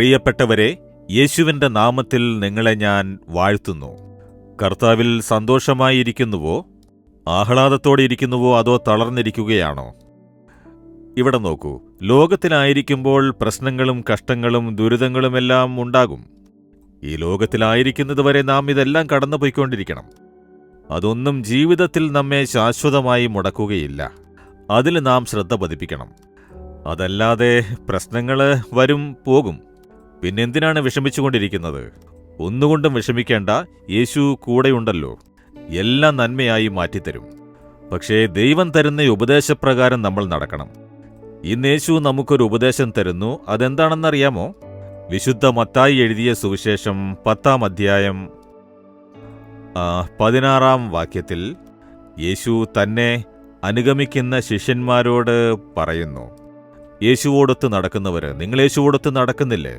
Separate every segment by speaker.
Speaker 1: പ്രിയപ്പെട്ടവരെ, യേശുവിന്റെ നാമത്തിൽ നിങ്ങളെ ഞാൻ വാഴ്ത്തുന്നു. കർത്താവിൽ സന്തോഷമായിരിക്കുന്നുവോ, ആഹ്ലാദത്തോടെ ഇരിക്കുന്നുവോ, അതോ തളർന്നിരിക്കുകയാണോ? ഇവിടെ നോക്കൂ, ലോകത്തിലായിരിക്കുമ്പോൾ പ്രശ്നങ്ങളും കഷ്ടങ്ങളും ദുരിതങ്ങളുമെല്ലാം ഉണ്ടാകും. ഈ ലോകത്തിലായിരിക്കുന്നതുവരെ നാം ഇതെല്ലാം കടന്നുപോയിക്കൊണ്ടിരിക്കണം. അതൊന്നും ജീവിതത്തിൽ നമ്മെ ശാശ്വതമായി മുടക്കുകയില്ല. അതിൽ നാം ശ്രദ്ധ പതിപ്പിക്കണം. അതല്ലാതെ പ്രശ്നങ്ങൾ വരും പോകും. പിന്നെന്തിനാണ് വിഷമിച്ചുകൊണ്ടിരിക്കുന്നത്? ഒന്നുകൊണ്ടും വിഷമിക്കേണ്ട, യേശു കൂടെയുണ്ടല്ലോ, എല്ലാം നന്മയായി മാറ്റിത്തരും. പക്ഷേ ദൈവം തരുന്ന ഉപദേശപ്രകാരം നമ്മൾ നടക്കണം. ഇന്ന് യേശു നമുക്കൊരു ഉപദേശം തരുന്നു. അതെന്താണെന്നറിയാമോ? വിശുദ്ധ മത്തായി എഴുതിയ സുവിശേഷം 10-ാം അധ്യായം 16-ാം വാക്യത്തിൽ യേശു തന്നെ അനുഗമിക്കുന്ന ശിഷ്യന്മാരോട് പറയുന്നു, യേശുവോടൊത്ത് നടക്കുന്നവർ, നിങ്ങൾ യേശുവോടൊത്ത് നടക്കുന്നില്ലേ?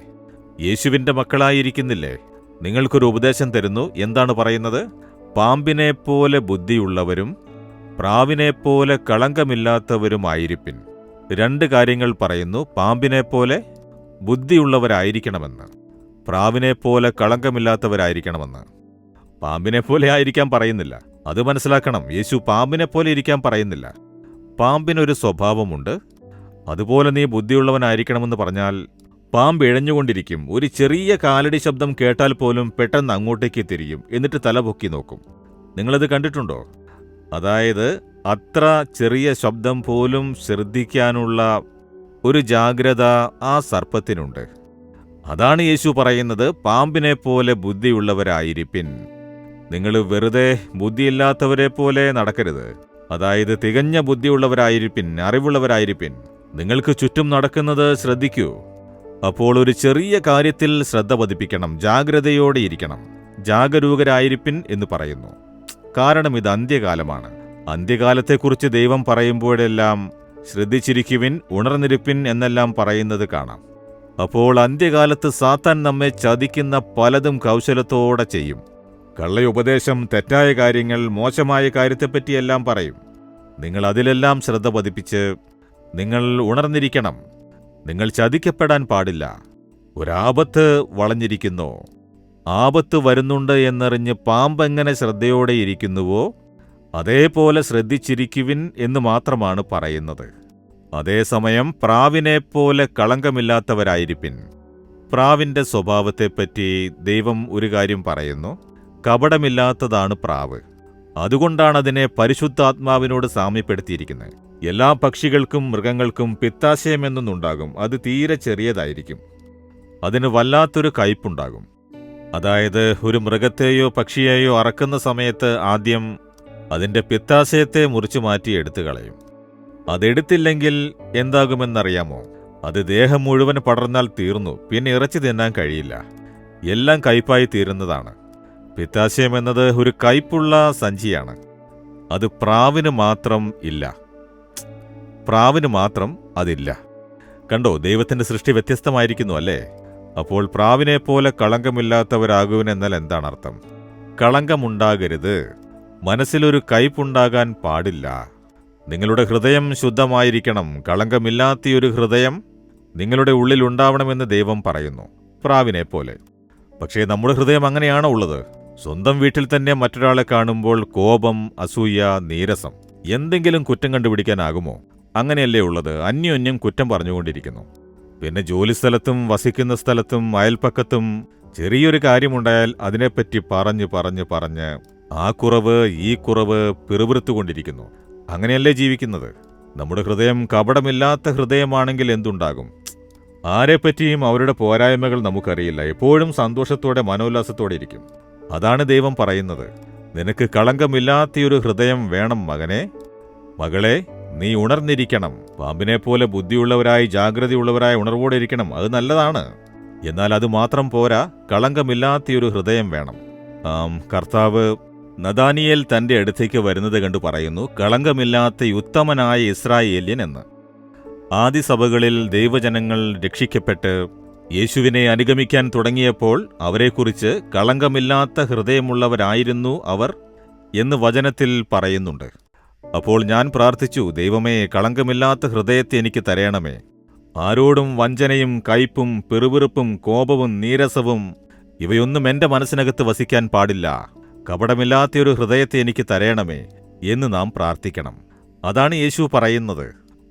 Speaker 1: യേശുവിൻ്റെ മക്കളായിരിക്കുന്നില്ലേ? നിങ്ങൾക്കൊരു ഉപദേശം തരുന്നു. എന്താണ് പറയുന്നത്? പാമ്പിനെപ്പോലെ ബുദ്ധിയുള്ളവരും പ്രാവിനെപ്പോലെ കളങ്കമില്ലാത്തവരുമായിരിപ്പിൻ. 2 കാര്യങ്ങൾ പറയുന്നു. പാമ്പിനെപ്പോലെ ബുദ്ധിയുള്ളവരായിരിക്കണമെന്ന്, പ്രാവിനെപ്പോലെ കളങ്കമില്ലാത്തവരായിരിക്കണമെന്ന്. പാമ്പിനെപ്പോലെ ആയിരിക്കാൻ പറയുന്നില്ല, അത് മനസ്സിലാക്കണം. യേശു പാമ്പിനെപ്പോലെ ഇരിക്കാൻ പറയുന്നില്ല. പാമ്പിനൊരു സ്വഭാവമുണ്ട്. അതുപോലെ നീ ബുദ്ധിയുള്ളവനായിരിക്കണമെന്ന് പറഞ്ഞാൽ പാമ്പ് ഇഴഞ്ഞുകൊണ്ടിരിക്കും. ഒരു ചെറിയ കാലടി ശബ്ദം കേട്ടാൽ പോലും പെട്ടെന്ന് അങ്ങോട്ടേക്ക് തിരിയും, എന്നിട്ട് തല പൊക്കി നോക്കും. നിങ്ങളത് കണ്ടിട്ടുണ്ടോ? അതായത് അത്ര ചെറിയ ശബ്ദം പോലും ശ്രദ്ധിക്കാനുള്ള ഒരു ജാഗ്രത ആ സർപ്പത്തിനുണ്ട്. അതാണ് യേശു പറയുന്നത്, പാമ്പിനെപ്പോലെ ബുദ്ധിയുള്ളവരായിരിപ്പിൻ. നിങ്ങൾ വെറുതെ ബുദ്ധിയില്ലാത്തവരെ പോലെ നടക്കരുത്. അതായത് തികഞ്ഞ ബുദ്ധിയുള്ളവരായിരിപ്പിൻ, അറിവുള്ളവരായിരിപ്പിൻ. നിങ്ങൾക്ക് ചുറ്റും നടക്കുന്നത് ശ്രദ്ധിക്കൂ. അപ്പോൾ ഒരു ചെറിയ കാര്യത്തിൽ ശ്രദ്ധ പതിപ്പിക്കണം, ജാഗ്രതയോടെ ഇരിക്കണം. ജാഗരൂകരായിരിപ്പിൻ എന്ന് പറയുന്നു. കാരണം ഇത് അന്ത്യകാലമാണ്. അന്ത്യകാലത്തെക്കുറിച്ച് ദൈവം പറയുമ്പോഴെല്ലാം ശ്രദ്ധിച്ചിരിക്കുവിൻ, ഉണർന്നിരിപ്പിൻ എന്നെല്ലാം പറയുന്നത് കാണാം. അപ്പോൾ അന്ത്യകാലത്ത് സാത്താൻ നമ്മെ ചതിക്കുന്ന പലതും കൗശലത്തോടെ ചെയ്യും. കള്ളയുപദേശം, തെറ്റായ കാര്യങ്ങൾ, മോശമായ കാര്യത്തെപ്പറ്റിയെല്ലാം പറയും. നിങ്ങൾ അതിലെല്ലാം ശ്രദ്ധ പതിപ്പിച്ച് നിങ്ങൾ ഉണർന്നിരിക്കണം. നിങ്ങൾ ചതിക്കപ്പെടാൻ പാടില്ല. ഒരാപത്ത് വളഞ്ഞിരിക്കുന്നു, ആപത്ത് വരുന്നുണ്ട് എന്നറിഞ്ഞ് പാമ്പെങ്ങനെ ശ്രദ്ധയോടെ ഇരിക്കുന്നുവോ അതേപോലെ ശ്രദ്ധിച്ചിരിക്കുവിൻ എന്ന് മാത്രമാണ് പറയുന്നത്. അതേസമയം പ്രാവിനെപ്പോലെ കളങ്കമില്ലാത്തവരായിരിപ്പിൻ. പ്രാവിൻ്റെ സ്വഭാവത്തെപ്പറ്റി ദൈവം ഒരു കാര്യം പറയുന്നു. കപടമില്ലാത്തതാണ് പ്രാവ്. അതുകൊണ്ടാണ് അതിനെ പരിശുദ്ധാത്മാവിനോട് സാമ്യപ്പെടുത്തിയിരിക്കുന്നത്. എല്ലാ പക്ഷികൾക്കും മൃഗങ്ങൾക്കും പിത്താശയമെന്നൊന്നുണ്ടാകും. അത് തീരെ ചെറിയതായിരിക്കും. അതിന് വല്ലാത്തൊരു കയ്പുണ്ടാകും. അതായത് ഒരു മൃഗത്തെയോ പക്ഷിയെയോ അറക്കുന്ന സമയത്ത് ആദ്യം അതിൻ്റെ പിത്താശയത്തെ മുറിച്ചു മാറ്റി എടുത്തു കളയും. അതെടുത്തില്ലെങ്കിൽ എന്താകുമെന്നറിയാമോ? അത് ദേഹം മുഴുവൻ പടർന്നാൽ തീർന്നു. പിന്നെ ഇറച്ചി തിന്നാൻ കഴിയില്ല. എല്ലാം കയ്പായി തീരുന്നതാണ്. പിത്താശയം എന്നത് ഒരു കയ്പുള്ള സഞ്ചിയാണ്. അത് പ്രാവിന് മാത്രം ഇല്ല. പ്രാവിന് മാത്രം അതില്ല. കണ്ടോ, ദൈവത്തിൻ്റെ സൃഷ്ടി വ്യത്യസ്തമായിരിക്കുന്നു അല്ലേ? അപ്പോൾ പ്രാവിനെപ്പോലെ കളങ്കമില്ലാത്തവരാകുവനെന്നാൽ എന്താണ് അർത്ഥം? കളങ്കമുണ്ടാകരുത്. മനസ്സിലൊരു കയ്പുണ്ടാകാൻ പാടില്ല. നിങ്ങളുടെ ഹൃദയം ശുദ്ധമായിരിക്കണം. കളങ്കമില്ലാത്തൊരു ഹൃദയം നിങ്ങളുടെ ഉള്ളിൽ ഉണ്ടാവണമെന്ന് ദൈവം പറയുന്നു, പ്രാവിനെപ്പോലെ. പക്ഷേ നമ്മുടെ ഹൃദയം അങ്ങനെയാണോ ഉള്ളത്? സ്വന്തം വീട്ടിൽ തന്നെ മറ്റൊരാളെ കാണുമ്പോൾ കോപം, അസൂയ, നീരസം, എന്തെങ്കിലും കുറ്റം കണ്ടുപിടിക്കാനാകുമോ? അങ്ങനെയല്ലേ ഉള്ളത്. അന്യോന്യം കുറ്റം പറഞ്ഞുകൊണ്ടിരിക്കുന്നു. പിന്നെ ജോലിസ്ഥലത്തും വസിക്കുന്ന സ്ഥലത്തും അയൽപ്പക്കത്തും ചെറിയൊരു കാര്യമുണ്ടായാൽ അതിനെപ്പറ്റി പറഞ്ഞ് ആ കുറവ് ഈ കുറവ് പിറുപിറുത്തുകൊണ്ടിരിക്കുന്നു. അങ്ങനെയല്ലേ ജീവിക്കുന്നത്? നമ്മുടെ ഹൃദയം കപടമില്ലാത്ത ഹൃദയമാണെങ്കിൽ എന്തുണ്ടാകും? ആരെപ്പറ്റിയും അവരുടെ പോരായ്മകൾ നമുക്കറിയില്ല. എപ്പോഴും സന്തോഷത്തോടെ മനോല്ലാസത്തോടെ ഇരിക്കും. അതാണ് ദൈവം പറയുന്നത്. നിനക്ക് കളങ്കമില്ലാത്തൊരു ഹൃദയം വേണം മകനെ, മകളെ. നീ ഉണർന്നിരിക്കണം. പാമ്പിനെപ്പോലെ ബുദ്ധിയുള്ളവരായി ജാഗ്രതയുള്ളവരായി ഉണർവോടെ ഇരിക്കണം. അത് നല്ലതാണ്. എന്നാൽ അത് മാത്രം പോരാ, കളങ്കമില്ലാത്തൊരു ഹൃദയം വേണം. കർത്താവ് നദാനിയേൽ തൻ്റെ അടുത്തേക്ക് വരുന്നത് കണ്ട് പറയുന്നു, കളങ്കമില്ലാത്ത ഉത്തമനായ ഇസ്രായേല്യൻ എന്ന്. ആദിസഭകളിൽ ദൈവജനങ്ങൾ രക്ഷിക്കപ്പെട്ട് യേശുവിനെ അനുഗമിക്കാൻ തുടങ്ങിയപ്പോൾ അവരെക്കുറിച്ച് കളങ്കമില്ലാത്ത ഹൃദയമുള്ളവരായിരുന്നു അവർ എന്ന് വചനത്തിൽ പറയുന്നുണ്ട്. അപ്പോൾ ഞാൻ പ്രാർത്ഥിച്ചു, ദൈവമേ, കളങ്കമില്ലാത്ത ഹൃദയത്തെ എനിക്ക് തരയണമേ. ആരോടും വഞ്ചനയും കയ്പും പിറുപിറുപ്പും കോപവും നീരസവും ഇവയൊന്നും എന്റെ മനസ്സിനകത്ത് വസിക്കാൻ പാടില്ല. കപടമില്ലാത്തൊരു ഹൃദയത്തെ എനിക്ക് തരേണമേ എന്ന് നാം പ്രാർത്ഥിക്കണം. അതാണ് യേശു പറയുന്നത്.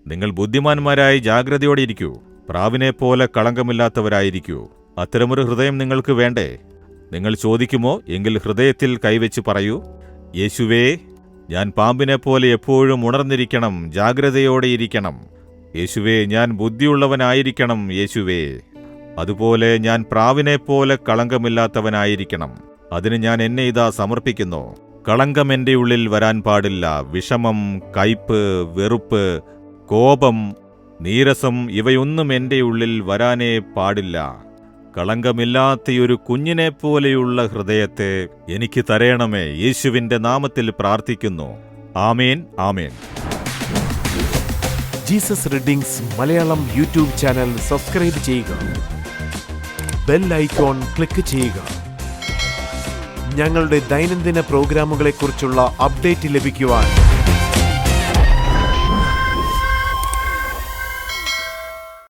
Speaker 1: നിങ്ങൾ ബുദ്ധിമാന്മാരായി ജാഗ്രതയോടെ ഇരിക്കൂ, പ്രാവിനെപ്പോലെ കളങ്കമില്ലാത്തവരായിരിക്കൂ. അത്തരമൊരു ഹൃദയം നിങ്ങൾക്ക് വേണ്ടേ? നിങ്ങൾ ചോദിക്കുമോ? എങ്കിൽ ഹൃദയത്തിൽ കൈവച്ച് പറയൂ, യേശുവേ, ഞാൻ പാമ്പിനെപ്പോലെ എപ്പോഴും ഉണർന്നിരിക്കണം, ജാഗ്രതയോടെ ഇരിക്കണം. യേശുവേ, ഞാൻ ബുദ്ധിയുള്ളവനായിരിക്കണം. യേശുവേ, അതുപോലെ ഞാൻ പ്രാവിനെപ്പോലെ കളങ്കമില്ലാത്തവനായിരിക്കണം. അതിന് ഞാൻ എന്നെ ഇതാ സമർപ്പിക്കുന്നു. കളങ്കം എൻ്റെ ഉള്ളിൽ വരാൻ പാടില്ല. വിഷമം, കയ്പ്, വെറുപ്പ്, കോപം, നീരസം ഇവയൊന്നും എൻ്റെ ഉള്ളിൽ വരാനേ പാടില്ല. കളങ്കമില്ലാത്തയൊരു കുഞ്ഞിനെപ്പോലെയുള്ള ഹൃദയത്തെ എനിക്ക് തരേണമേ. യേശുവിൻ്റെ നാമത്തിൽ പ്രാർത്ഥിക്കുന്നു. ആമേൻ, ആമേൻ.
Speaker 2: Jesus readings Malayalam YouTube channel subscribe ചെയ്യുക. ബെൽ ഐക്കോൺ ക്ലിക്ക് ചെയ്യുക. ഞങ്ങളുടെ ദൈനംദിന പ്രോഗ്രാമുകളെക്കുറിച്ചുള്ള അപ്ഡേറ്റ് ലഭിക്കുവാൻ